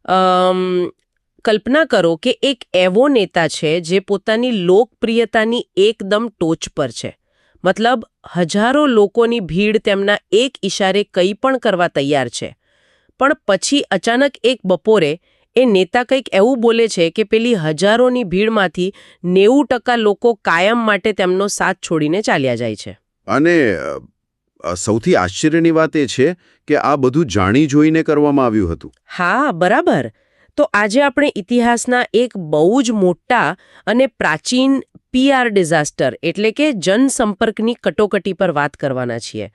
અમ, કલ્પના કરો કે એક એવો નેતા છે જે પોતાની લોકપ્રિયતાની એકદમ ટોચ પર છે. મતલબ હજારો લોકોની ભીડ તેમના એક ઈશારે કંઈ પણ કરવા તૈયાર છે. પણ પછી અચાનક એક બપોરે એ નેતા કંઈક એવું બોલે છે કે પેલી હજારોની ભીડમાંથી 90% લોકો કાયમ માટે તેમનો સાથ છોડીને ચાલ્યા જાય છે. અને સૌથી આશ્ચર્યની વાત એ છે કે આ બધું જાણી જોઈને કરવામાં આવ્યું હતું. હા, બરાબર. તો આજે આપણે ઇતિહાસના એક બહુ જ મોટા અને પ્રાચીન PR ડિઝાસ્ટર એટલે કે જનસંપર્કની કટોકટી પર વાત કરવાના છીએ.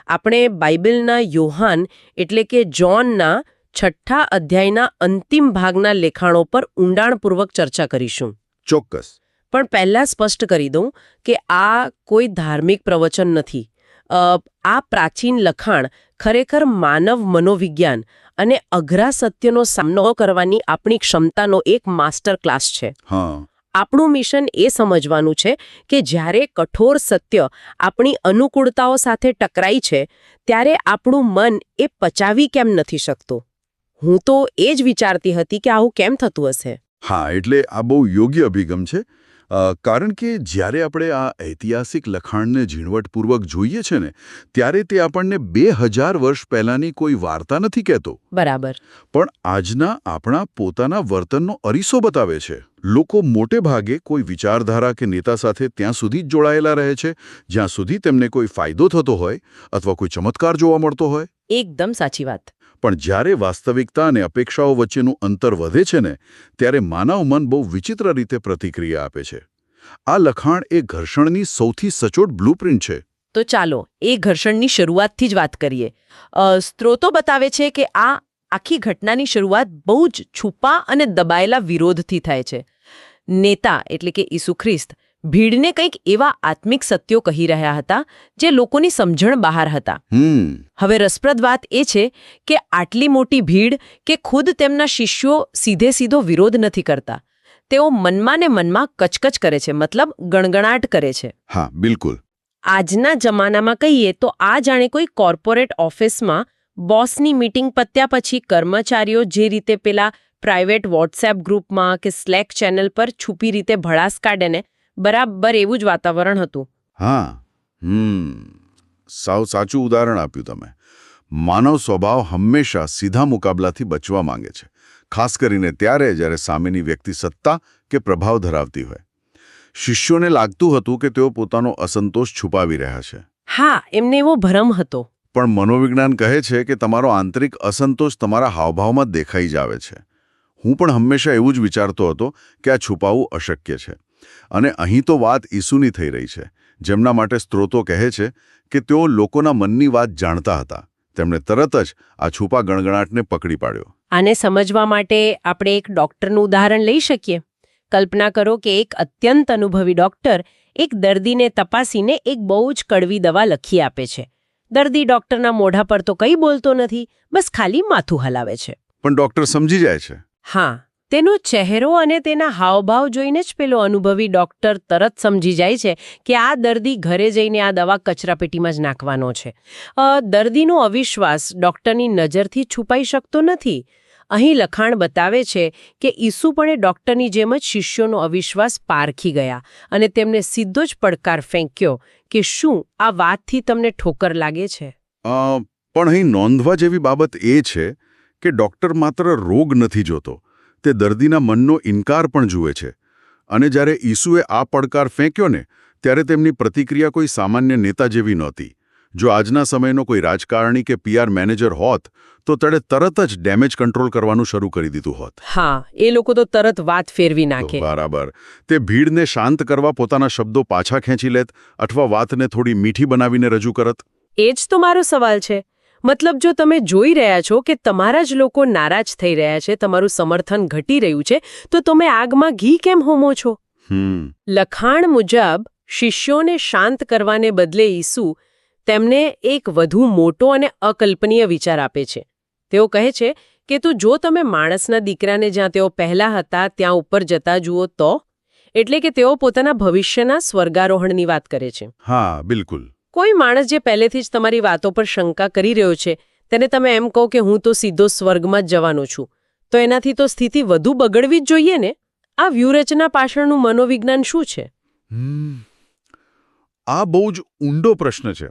આપણે બાઇબલના યોહાન એટલે કે જોનના 6થા અધ્યાયના અંતિમ ભાગના લેખાણો પર ઊંડાણપૂર્વક ચર્ચા કરીશું. ચોક્કસ. પણ પહેલા સ્પષ્ટ કરી દઉં કે આ કોઈ ધાર્મિક પ્રવચન નથી. આ પ્રાચીન લખાણ ખરેખર માનવ મનોવિજ્ઞાન અને અઘરા સત્યનો સામનો કરવાની આપણી ક્ષમતાનો એક માસ્ટર ક્લાસ છે. આપણું મિશન એ સમજવાનું છે કે જ્યારે કઠોર સત્ય આપણી અનુકૂળતાઓ સાથે ટકરાય છે ત્યારે આપણું મન એ પચાવી કેમ નથી શકતું. હું તો એ જ વિચારતી હતી કે આવું કેમ થતું હશે. હા, એટલે આ બહુ યોગ્ય અભિગમ છે. કારણ કે જ્યારે આપણે આ ઐતિહાસિક લખાણને ઝીણવટપૂર્વક જોઈએ છે ને ત્યારે તે આપણને 2000 વર્ષ પહેલાંની કોઈ વાર્તા નથી કહેતો. બરાબર. પણ આજના આપણા પોતાના વર્તનનો અરીસો બતાવે છે. લોકો મોટે ભાગે કોઈ વિચારધારા કે નેતા સાથે ત્યાં સુધી જ જોડાયેલા રહે છે જ્યાં સુધી તેમને કોઈ ફાયદો થતો હોય અથવા કોઈ ચમત્કાર જોવા મળતો હોય. એકદમ સાચી વાત. પણ જ્યારે વાસ્તવિકતા અને અપેક્ષાઓ વચ્ચેનું અંતર વધે છે ને ત્યારે માનવ મન બહુ વિચિત્ર રીતે પ્રતિક્રિયા આપે છે. આ લખાણ એ ઘર્ષણની સૌથી સચોટ બ્લુપ્રિન્ટ છે. તો ચાલો એ ઘર્ષણની શરૂઆતથી જ વાત કરીએ. સ્ત્રોતો બતાવે છે કે આ આખી ઘટનાની શરૂઆત બહુ જ છુપા અને દબાયેલા વિરોધથી થાય છે. નેતા એટલે કે ઈસુ ખ્રિસ્ત ભીડને કંઈક એવા આત્મિક સત્યો કહી રહ્યા હતા જે લોકોની સમજણ બહાર હતા. હવે રસપ્રદ વાત એ છે કે આટલી મોટી ભીડ કે ખુદ તેમના શિષ્યો સીધો વિરોધ નથી કરતા. તેઓ મનમાં ને મનમાં કચકચ કરે છે, મતલબ ગણગણાટ કરે છે. હા, બિલકુલ. આજના જમાનામાં કહીએ તો આ જાણે કોઈ કોર્પોરેટ ઓફિસમાં બોસની મીટિંગ પત્યા પછી કર્મચારીઓ જે રીતે પેલા પ્રાઇવેટ વોટ્સએપ ગ્રુપમાં કે સ્લેક ચેનલ પર છુપી રીતે ભડાસ કાઢે ને બરાબર એવું જ વાતાવરણ હતું. હા, સાવ સાચું ઉદાહરણ આપ્યું તમે. માનવ સ્વભાવ હંમેશા સીધા મુકાબલાથી બચવા માંગે છે, ખાસ કરીને ત્યારે જ્યારે સામેની વ્યક્તિ સત્તા કે પ્રભાવ ધરાવતી હોય. શિષ્યોને લાગતું હતું કે તેઓ પોતાનો અસંતોષ છુપાવી રહ્યા છે. હા, એમને એવો ભરમ હતો. પણ મનોવિજ્ઞાન કહે છે કે તમારો આંતરિક અસંતોષ તમારા હાવભાવમાં દેખાઈ જ આવે છે. હું પણ હંમેશા એવું જ વિચારતો હતો કે આ છુપાવવું અશક્ય છે. અને અહીં તો વાત ઈસુની થઈ રહી છે, જેમના માટે સ્ત્રોતો કહે છે કે તેઓ લોકોના મનની વાત જાણતા હતા. તેમણે તરત જ આ છુપા ગણગણાટને પકડી પાડ્યો. આને સમજવા માટે આપણે એક ડોક્ટરનું ઉદાહરણ લઈ શકીએ. કલ્પના કરો કે એક અત્યંત અનુભવી ડોક્ટર એક દર્દીને તપાસીને એક બહુ જ કડવી દવા લખી આપે છે. દર્દી ડોક્ટરના મોઢા પર તો કંઈ બોલતો નથી, બસ ખાલી માથું હલાવે છે. પણ ડોક્ટર સમજી જાય છે. હા, તેનો ચહેરો અને તેના હાવભાવ જોઈને જ પેલો અનુભવી ડોક્ટર તરત સમજી જાય છે કે આ દર્દી ઘરે જઈને આ દવા કચરાપેટીમાં જ નાખવાનો છે. દર્દીનો અવિશ્વાસ ડોક્ટરની નજરથી છુપાઈ શકતો નથી. અહીં લખાણ બતાવે છે કે ઈસુ પણ એ ડોક્ટરની જેમ જ શિષ્યોનો અવિશ્વાસ પારખી ગયા અને તેમને સીધો જ પડકાર ફેંક્યો કે શું આ વાતથી તમને ઠોકર લાગે છે? પણ અહીં નોંધવા જેવી બાબત એ છે કે ડોક્ટર માત્ર રોગ નથી જોતો, તે દર્દીના મનનો ઇનકાર પણ જુએ છે. અને જ્યારે ઈસુએ આ પડકાર ફેંક્યો ને ત્યારે તેમની પ્રતિક્રિયા કોઈ સામાન્ય નેતા જેવી નહોતી. જો આજના સમયનો કોઈ રાજકારણી કે PR મેનેજર હોત તો તેણે તરત જ ડેમેજ કંટ્રોલ કરવાનું શરૂ કરી દીધું હોત. હા, એ લોકો તો તરત વાત ફેરવી નાખે. બરાબર. તે ભીડને શાંત કરવા પોતાના શબ્દો પાછા ખેંચી લેત અથવા વાતને થોડી મીઠી બનાવીને રજૂ કરત. એ જ તો મારો સવાલ છે. મતલબ જો તમે જોઈ રહ્યા છો કે તમારા જ લોકો નારાજ થઈ રહ્યા છે, તમારું સમર્થન ઘટી રહ્યું છે, તો તમે આગમાં ઘી કેમ હોમો છો? લખાણ મુજબ શિષ્યોને શાંત કરવાને બદલે ઈસુ તેમને એક વધુ મોટો અને અકલ્પનીય વિચાર આપે છે. તેઓ કહે છે કે જો તમે માણસના દીકરાને જ્યાં તેઓ પહેલા હતા ત્યાં ઉપર જતા જુઓ તો, એટલે કે તેઓ પોતાના ભવિષ્યના સ્વર્ગારોહણની વાત કરે છે. હા, બિલકુલ. કોઈ માણસ જે પહેલેથી જ તમારી વાતો પર શંકા કરી રહ્યો છે તેને તમે એમ કહો કે હું તો સીધો સ્વર્ગમાં જ જવાનો છું, તો એનાથી તો સ્થિતિ વધુ બગડવી જ જોઈએ ને. આ વ્યૂહરચના પાછળનું મનોવિજ્ઞાન શું છે? આ બહુ જ ઊંડો પ્રશ્ન છે.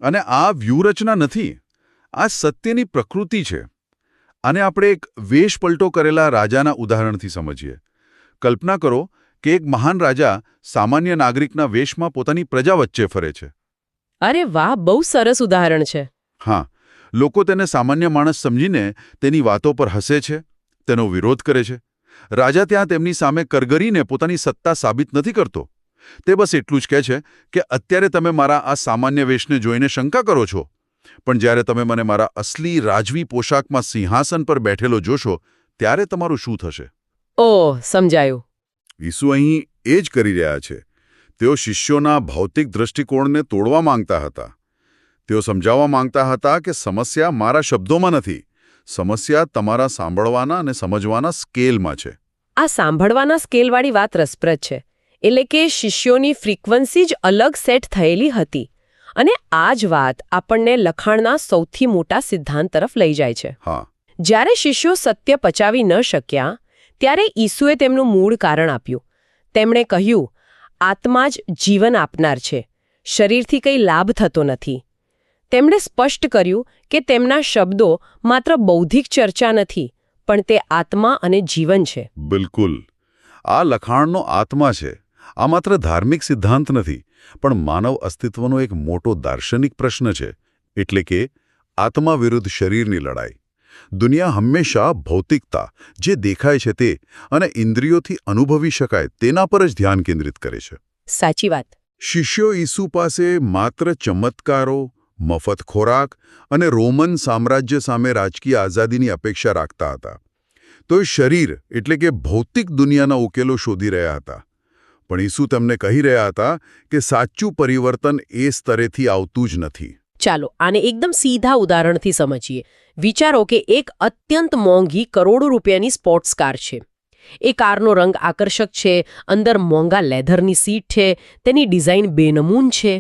અને આ વ્યૂહરચના નથી, આ સત્યની પ્રકૃતિ છે. આને આપણે એક વેશ પલટો કરેલા રાજાના ઉદાહરણથી સમજીએ. કલ્પના કરો કે એક મહાન રાજા સામાન્ય નાગરિકના વેશમાં પોતાની પ્રજા વચ્ચે ફરે છે. અરે વાહ, બહુ સરસ ઉદાહરણ છે. હા, લોકો તેને સામાન્ય માણસ સમજીને તેની વાતો પર હસે છે, તેનો વિરોધ કરે છે. રાજા ત્યાં તેમની સામે કરગરીને પોતાની સત્તા સાબિત નથી કરતો. તે બસ એટલું જ કહે છે કે અત્યારે તમે મારા આ સામાન્ય વેશને જોઈને શંકા કરો છો, પણ જ્યારે તમે મને મારા અસલી રાજવી પોશાકમાં સિંહાસન પર બેઠેલો જોશો ત્યારે તમારું શું થશે? ઓહ, સમજાયું. ઈસુ અહીં એ જ કરી રહ્યા છે. તેઓ શિષ્યોના ભૌતિક દૃષ્ટિકોણને તોડવા માંગતા હતા. તેઓ સમજાવવા માંગતા હતા કે સમસ્યા મારા શબ્દોમાં નથી, સમસ્યા તમારા સાંભળવાના અને સમજવાના સ્કેલમાં છે. આ સાંભળવાના સ્કેલવાળી વાત રસપ્રદ છે. એટલે કે શિષ્યોની ફ્રીક્વન્સી જ અલગ સેટ થયેલી હતી. અને આ જ વાત આપણને લખાણના સૌથી મોટા સિદ્ધાંત તરફ લઈ જાય છે. હા, જ્યારે શિષ્યો સત્ય પચાવી ન શક્યા ત્યારે ઈસુએ તેમનું મૂળ કારણ આપ્યું. તેમણે કહ્યું, આત્મા જ જીવન આપનાર છે, શરીરથી કંઈ લાભ થતો નથી. તેમણે સ્પષ્ટ કર્યું કે તેમના શબ્દો માત્ર બૌદ્ધિક ચર્ચા નથી, પણ તે આત્મા અને જીવન છે. બિલકુલ. આ લખાણનો આત્મા છે. આ માત્ર ધાર્મિક સિદ્ધાંત નથી, પણ માનવ અસ્તિત્વનો એક મોટો દાર્શનિક પ્રશ્ન છે. એટલે કે આત્મા વિરુદ્ધ શરીરની લડાઈ. દુનિયા હંમેશા ભૌતિકતા, જે દેખાય છે તે, અને ઇન્દ્રિયોથી અનુભવી શકાય તેના પર જ ધ્યાન કેન્દ્રિત કરે છે. સાચી વાત. શિષ્યો ઈસુ પાસે માત્ર ચમત્કારો, મફત ખોરાક અને રોમન સામ્રાજ્ય સામે રાજકીય આઝાદીની અપેક્ષા રાખતા હતા. તો એ શરીર એટલે કે ભૌતિક દુનિયાના ઉકેલો શોધી રહ્યા હતા. પણ ઈસુ તેમને કહી રહ્યા હતા કે સાચું પરિવર્તન એ સ્તરેથી આવતું જ નથી. ચાલો આને એકદમ સીધા ઉદાહરણથી સમજીએ. વિચારો કે એક અત્યંત મોંઘી કરોડો રૂપિયાની સ્પોર્ટ્સ કાર છે. એ કારનો રંગ આકર્ષક છે, અંદર મોંઘા લેધરની સીટ છે, તેની ડિઝાઇન બેનમૂન છે.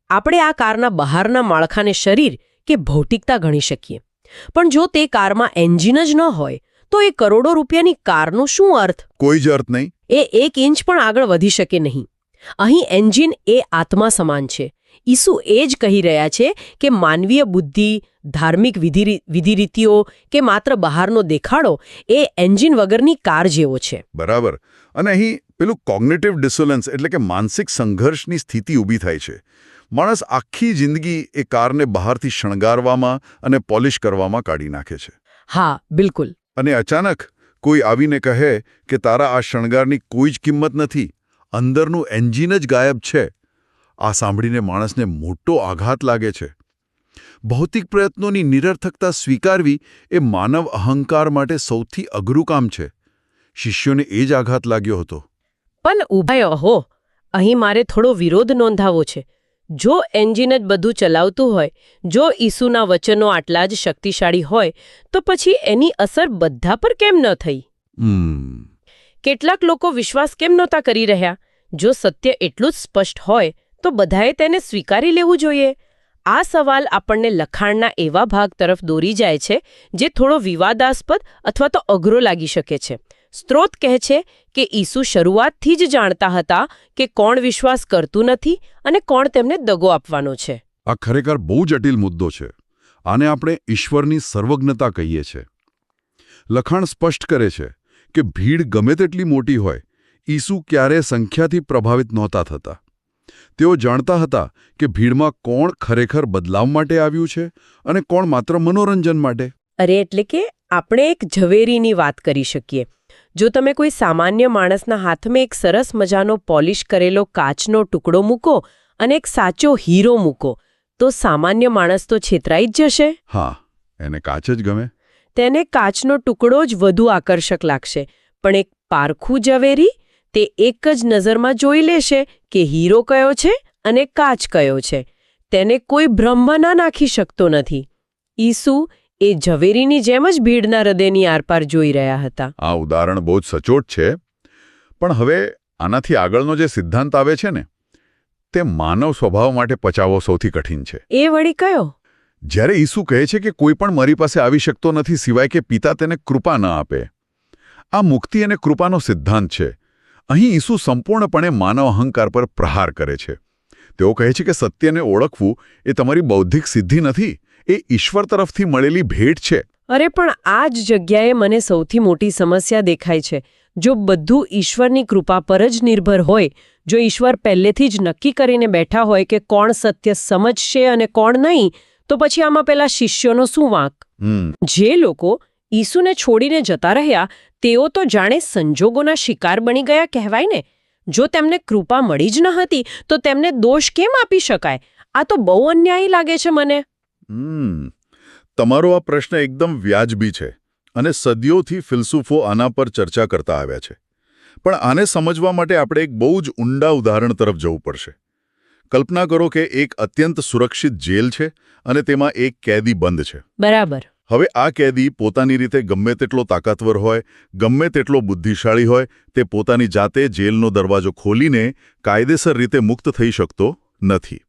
આપણે આ કારના બહારના માળખાને શરીર કે ભૌતિકતા ગણી શકીએ. પણ જો તે કારમાં એન્જિન જ ન હોય તો એ કરોડો રૂપિયાની કારનો શું અર્થ? કોઈ જ અર્થ નહીં. એ 1 ઇંચ પણ આગળ વધી શકે નહીં. અહીં એન્જિન એ આત્મા સમાન છે. ઈસુ એ જ કહી રહ્યા છે કે માનવીય બુદ્ધિ, ધાર્મિક વિધિરીતિઓ કે માત્ર બહારનો દેખાડો એ એન્જિન વગરની કાર જેવો છે. બરાબર. અને અહીં પેલું કોગ્નિટિવ ડિસોનન્સ એટલે કે માનસિક સંઘર્ષની સ્થિતિ ઊભી થાય છે. માણસ આખી જિંદગી એ કારને બહારથી શણગારવામાં અને પોલિશ કરવામાં કાઢી નાખે છે. હા, બિલકુલ. અને અચાનક કોઈ આવીને કહે કે તારા આ શણગારની કોઈ જ કિંમત નથી, અંદરનું એન્જિન જ ગાયબ છે. આ સાંભળીને માણસને મોટો આઘાત લાગે છે. ભૌતિક પ્રયત્નોની નિરર્થકતા સ્વીકારવી એ માનવ અહંકાર માટે સૌથી અઘરું કામ છે. શિષ્યોને એ જ આઘાત લાગ્યો હતો. પણ ઉભા રહો, અહીં મારે થોડો વિરોધ નોંધાવો છે. જો એન્જિન જ બધું ચલાવતું હોય, જો ઈસુના વચનો આટલા જ શક્તિશાળી હોય, તો પછી એની અસર બધા પર કેમ ન થઈ? કેટલાક લોકો વિશ્વાસ કેમ નહોતા કરી રહ્યા? જો સત્ય એટલું જ સ્પષ્ટ હોય તો બધાએ તેને સ્વીકારી લેવું જોઈએ. આ સવાલ આપણને લખાણના એવા ભાગ તરફ દોરી જાય છે જે થોડો વિવાદાસ્પદ અથવા તો અઘરો લાગી શકે છે. સ્ત્રોત કહે છે કે ઈસુ શરૂઆતથી જ જાણતા હતા કે કોણ વિશ્વાસ કરતું નથી અને કોણ તેમને દગો આપવાનો છે. આ ખરેખર બહુ જટિલ મુદ્દો છે. આને આપણે ઈશ્વરની સર્વજ્ઞતા કહીએ છીએ. લખાણ સ્પષ્ટ કરે છે કે ભીડ ગમે તેટલી મોટી હોય, ઈસુ ક્યારેય સંખ્યાથી પ્રભાવિત નહોતા થતા. તેઓ જાણતા હતા કે ભીડમાં કોણ ખરેખર બદલાવ માટે આવ્યું છે અને કોણ માત્ર મનોરંજન માટે. અરે એટલે કે આપણે એક ઝવેરીની વાત કરી શકીએ. જો તમે કોઈ સામાન્ય માણસના હાથમાં એક સરસ મજાનો પોલિશ કરેલો કાચનો ટુકડો મૂકો અને એક સાચો હીરો મૂકો, તો સામાન્ય માણસ તો છેતરાઈ જ જશે. હા, એને કાચ જ ગમે. તેને કાચનો ટુકડો જ વધુ આકર્ષક લાગશે. પણ એક પારખું ઝવેરી તે એક જ નજરમાં જોઈ લેશે કે હીરો કયો છે અને કાચ કયો છે. તેને કોઈ ભ્રમમાં ના નાખી શકતો નથી. ઈસુ એ ઝવેરીની જેમ જ ભીડના હૃદયની આરપાર જોઈ રહ્યા હતા. આ ઉદાહરણ બહુ જ સચોટ છે. પણ હવે આનાથી આગળનો જે સિદ્ધાંત આવે છે ને, તે માનવ સ્વભાવ માટે પચાવવો સૌથી કઠિન છે. એ વળી કયો? જ્યારે ઈસુ કહે છે કે કોઈ પણ મારી પાસે આવી શકતો નથી સિવાય કે પિતા તેને કૃપા ન આપે, આ મુક્તિ અને કૃપાનો સિદ્ધાંત છે. અહીં ઈસુ સંપૂર્ણપણે માનવ અહંકાર પર પ્રહાર કરે છે. તેઓ કહે છે કે સત્યને ઓળખવું એ તમારી બૌદ્ધિક સિદ્ધિ નથી, એ ઈશ્વર તરફથી મળેલી ભેટ છે. અરે પણ આ જ જગ્યાએ મને સૌથી મોટી સમસ્યા દેખાય છે. જો બધું ઈશ્વરની કૃપા પર જ નિર્ભર હોય, જો ઈશ્વર પહેલેથી જ નક્કી કરીને બેઠા હોય કે કોણ સત્ય સમજશે અને કોણ નહીં, તો પછી આમાં પેલા શિષ્યોનો શું વાંક? જે લોકો ઈસુને છોડીને જતા રહ્યા તેઓ તો જાણે સંજોગોના શિકાર બની ગયા કહેવાય ને. જો તેમને કૃપા મળી જ ન હતી તો તેમને દોષ કેમ આપી શકાય? આ તો બહુ અન્યાયી લાગે છે મને. તમારો આ પ્રશ્ન એકદમ વ્યાજબી છે અને સદીઓથી ફિલસૂફો આના પર ચર્ચા કરતા આવ્યા છે. પણ આને સમજવા માટે આપણે એક બહુ જ ઊંડા ઉદાહરણ તરફ જવું પડશે. કલ્પના કરો કે એક અત્યંત સુરક્ષિત જેલ છે અને તેમાં એક કેદી બંધ છે. બરાબર. હવે આ કેદી પોતાની રીતે ગમે તેટલો તાકાતવર હોય, ગમે તેટલો બુદ્ધિશાળી હોય, તે પોતાની જાતે જેલનો દરવાજો ખોલીને કાયદેસર રીતે મુક્ત થઈ શકતો નથી.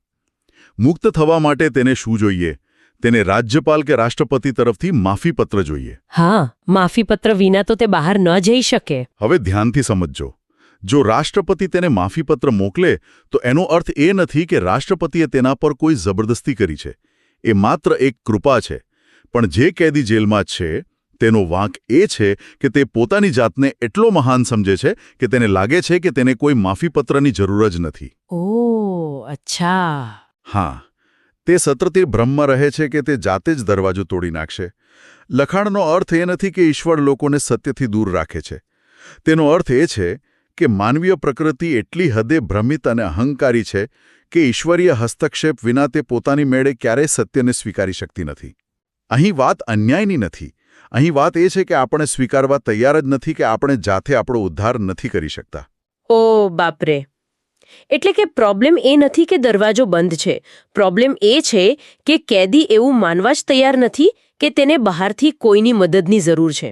મુક્ત થવા માટે તેને શું જોઈએ? તેને રાજ્યપાલ કે રાષ્ટ્રપતિ તરફથી માફીપત્ર જોઈએ. હા, માફીપત્ર વિના તો તે બહાર ન જઈ શકે. હવે ધ્યાનથી સમજજો. જો રાષ્ટ્રપતિ તેને માફીપત્ર મોકલે તો એનો અર્થ એ નથી કે રાષ્ટ્રપતિએ તેના પર કોઈ જબરદસ્તી કરી છે. એ માત્ર એક કૃપા છે. પણ જે કેદી જેલમાં છે તેનો વાંક એ છે કે તે પોતાની જાતને એટલો મહાન સમજે છે કે તેને લાગે છે કે તેને કોઈ માફીપત્રની જરૂર જ નથી. ઓહ, અચ્છા. હા, તે સતત ભ્રમમાં રહે છે કે તે જાતે જ દરવાજો તોડી નાખશે. લખાણનો અર્થ એ નથી કે ઈશ્વર લોકોને સત્યથી દૂર રાખે છે. તેનો અર્થ એ છે કે માનવીય પ્રકૃતિ એટલી હદે ભ્રમિત અને અહંકારી છે કે ઈશ્વરીય હસ્તક્ષેપ વિના તે પોતાની મેળે ક્યારેય સત્યને સ્વીકારી શકતી નથી. અહીં વાત અન્યાયની નથી. અહીં વાત એ છે કે આપણે સ્વીકારવા તૈયાર જ નથી કે આપણે જાતે આપણો ઉદ્ધાર નથી કરી શકતા. ઓ બાપરે. એટલે કે પ્રોબ્લેમ એ નથી કે દરવાજો બંધ છે. પ્રોબ્લેમ એ છે કે કેદી એવું માનવા જ તૈયાર નથી કે તેને બહારથી કોઈની મદદની જરૂર છે.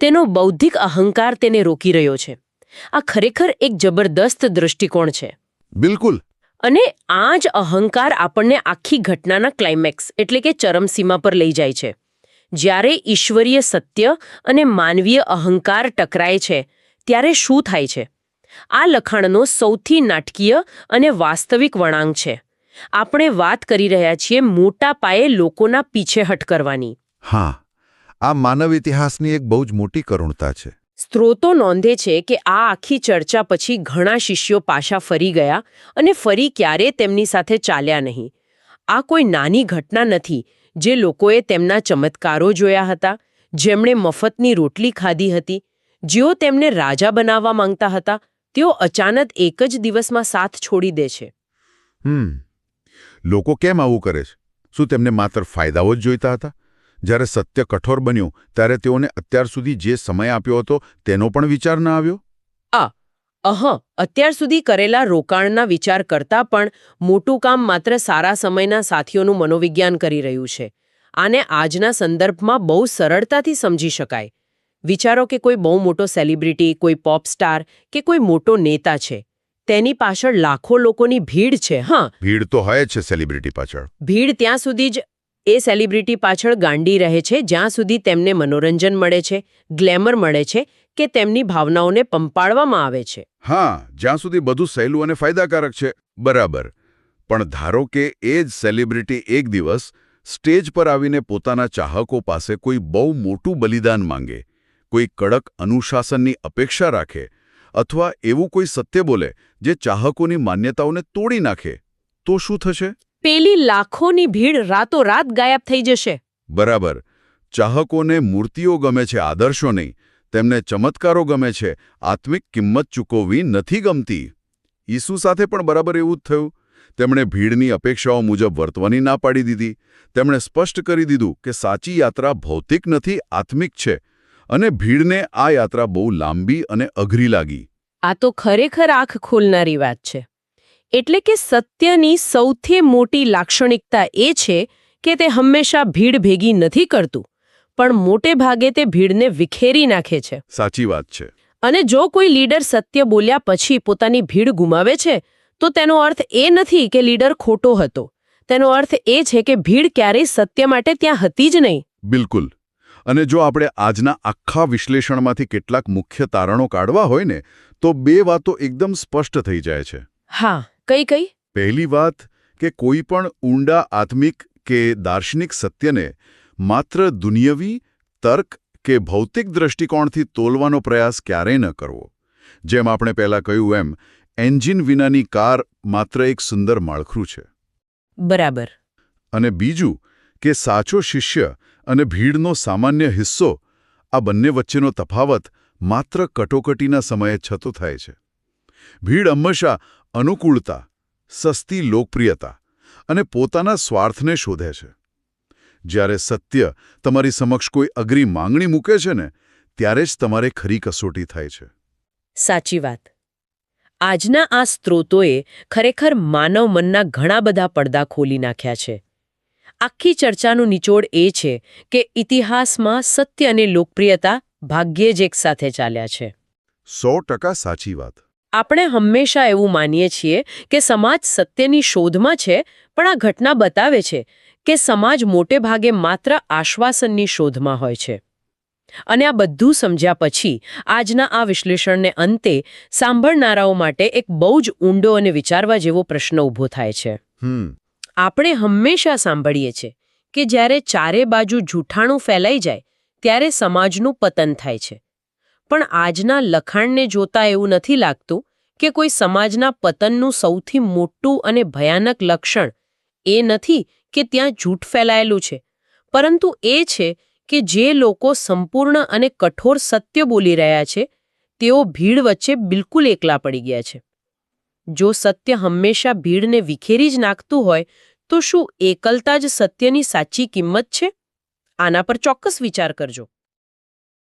તેનો બૌદ્ધિક અહંકાર તેને રોકી રહ્યો છે. આ ખરેખર એક જબરદસ્ત દૃષ્ટિકોણ છે. બિલકુલ. અને આ જ અહંકાર આપણને આખી ઘટનાના ક્લાઇમેક્સ એટલે કે ચરમસીમા પર લઈ જાય છે. જ્યારે ઈશ્વરીય સત્ય અને માનવીય અહંકાર ટકરાય છે ત્યારે શું થાય છે? આ લખાણનો સૌથી નાટકીય અને વાસ્તવિક વળાંક છે. આપણે વાત કરી રહ્યા છીએ મોટા પાયે લોકોના પીછેહટ કરવાની. હા, આ માનવ ઇતિહાસની એક બહુ જ મોટી કરુણતા છે. સ્ત્રોતો નોંધે છે કે આ આખી ચર્ચા પછી ઘણા શિષ્યો પાછા ફરી ગયા અને ફરી ક્યારે તેમની સાથે ચાલ્યા નહીં. આ કોઈ નાની ઘટના નથી. જે લોકોએ તેમના ચમત્કારો જોયા હતા, જેમણે મફતની રોટલી ખાધી હતી, જેઓ તેમને રાજા બનાવવા માંગતા હતા, તેઓ અચાનક એક જ દિવસમાં સાથ છોડી દે છે. લોકો કેમ આવું કરે છે? શું તેમને માત્ર ફાયદાઓ જ જોઈતા હતા? જ્યારે સત્ય કઠોર બન્યું ત્યારે તેઓને અત્યાર સુધી જે સમય આપ્યો હતો તેનો પણ વિચાર ન આવ્યો? અત્યાર સુધી કરેલા રોકાણના વિચાર કરતાં પણ મોટું કામ માત્ર સારા સમયના સાથીઓનું મનોવિજ્ઞાન કરી રહ્યું છે. આને આજના સંદર્ભમાં બહુ સરળતાથી સમજી શકાય. વિચારો કે કોઈ બહુ મોટો સેલિબ્રિટી, કોઈ પોપ સ્ટાર કે કોઈ મોટો નેતા છે. તેની પાછળ લાખો લોકોની ભીડ છે. હા, ભીડ તો હોય જ છે સેલિબ્રિટી પાછળ. ભીડ ત્યાં સુધી જ એ સેલિબ્રિટી પાછળ ગાંડી રહે છે જ્યાં સુધી તેમને મનોરંજન મળે છે, ગ્લેમર મળે છે કે તેમની ભાવનાઓને પંપાળવામાં આવે છે. હા, જ્યાં સુધી બધું સહેલું અને ફાયદાકારક છે. બરાબર. પણ ધારો કે એ જ સેલિબ્રિટી એક દિવસ સ્ટેજ પર આવીને પોતાના ચાહકો પાસે કોઈ બહુ મોટું બલિદાન માંગે, કોઈ કડક અનુશાસનની અપેક્ષા રાખે અથવા એવું કોઈ સત્ય બોલે જે ચાહકોની માન્યતાઓને તોડી નાખે, તો શું થશે? પેલી લાખોની ભીડ રાતોરાત ગાયબ થઈ જશે. બરાબર. ચાહકોને મૂર્તિઓ ગમે છે, આદર્શો નહીં. તેમને ચમત્કારો ગમે છે, આત્મિક કિંમત ચૂકવવી નથી ગમતી. ઈસુ સાથે પણ બરાબર એવું જ થયું. તેમણે ભીડની અપેક્ષાઓ મુજબ વર્તવાની ના પાડી દીધી. તેમણે સ્પષ્ટ કરી દીધું કે સાચી યાત્રા ભૌતિક નથી, આત્મિક છે. અને ભીડને આ યાત્રા બહુ લાંબી અને અઘરી લાગી. આ તો ખરેખર આંખ ખોલનારી વાત છે. એટલે કે સત્યની સૌથી મોટી લાક્ષણિકતા એ છે કે તે હંમેશા ભીડ ભેગી નથી કરતું, પણ મોટે ભાગે તે ભીડને વિખેરી નાખે છે. સાચી વાત છે. અને જો કોઈ લીડર સત્ય બોલ્યા પછી પોતાની ભીડ ગુમાવે છે તો તેનો અર્થ એ નથી કે લીડર ખોટો હતો. તેનો અર્થ એ છે કે ભીડ ક્યારેય સત્ય માટે ત્યાં હતી જ નહીં. બિલકુલ. અને જો આપણે આજના આખા વિશ્લેષણમાંથી કેટલાક મુખ્ય તારણો કાઢવા હોય ને તો બે વાતો એકદમ સ્પષ્ટ થઈ જાય છે. હા, કઈ કઈ? પહેલી વાત કે કોઈ પણ ઊંડા આત્મિક કે દાર્શનિક સત્યને માત્ર દુનિયવી તર્ક કે ભૌતિક દ્રષ્ટિકોણથી તોલવાનો પ્રયાસ ક્યારેય ન કરવો. જેમ આપણે પહેલા કહ્યું એમ એન્જિન વિનાની કાર માત્ર એક સુંદર માળખું છે. બરાબર. અને બીજું કે સાચો શિષ્ય અને ભીડનો સામાન્ય હિસ્સો આ બંને વચ્ચેનો તફાવત માત્ર કટોકટીના સમયે છતો થાય છે. ભીડ હંમેશા અનુકૂળતા, સસ્તી લોકપ્રિયતા અને પોતાના સ્વાર્થને શોધે છે. જ્યારે સત્ય તમારી સમક્ષ કોઈ અઘરી માંગણી મૂકે છે ને ત્યારે જ તમારે ખરી કસોટી થાય છે. સાચી વાત. આજના આ સ્ત્રોતોએ ખરેખર માનવ મનના ઘણા બધા પડદા ખોલી નાખ્યા છે. આખી ચર્ચાનું નિચોડ એ છે કે ઇતિહાસમાં સત્ય અને લોકપ્રિયતા ભાગ્યે જ એકસાથે ચાલ્યા છે. 100% સાચી વાત. આપણે હંમેશા એવું માનીએ છીએ કે સમાજ સત્યની શોધમાં છે, પણ આ ઘટના બતાવે છે કે સમાજ મોટે ભાગે માત્ર આશ્વાસનની શોધમાં હોય છે. અને આ બધું સમજ્યા પછી આજના આ વિશ્લેષણને અંતે સાંભળનારાઓ માટે એક બહુ જ ઊંડો અને વિચારવા જેવો પ્રશ્ન ઊભો થાય છે. આપણે હંમેશા સાંભળીએ છીએ કે જ્યારે ચારે બાજુ જૂઠાણું ફેલાઈ જાય ત્યારે સમાજનું પતન થાય છે. પણ આજના લખાણને જોતા એવું નથી લાગતું કે કોઈ સમાજના પતનનું સૌથી મોટું અને ભયાનક લક્ષણ એ નથી કે ત્યાં જૂઠ ફેલાયેલું છે, પરંતુ એ છે કે જે લોકો સંપૂર્ણ અને કઠોર સત્ય બોલી રહ્યા છે તેઓ ભીડ વચ્ચે બિલકુલ એકલા પડી ગયા છે. જો સત્ય હંમેશા ભીડને વિખેરી જ નાખતું હોય તો શું એકલતા જ સત્યની સાચી કિંમત છે? આના પર ચોક્કસ વિચાર કરજો.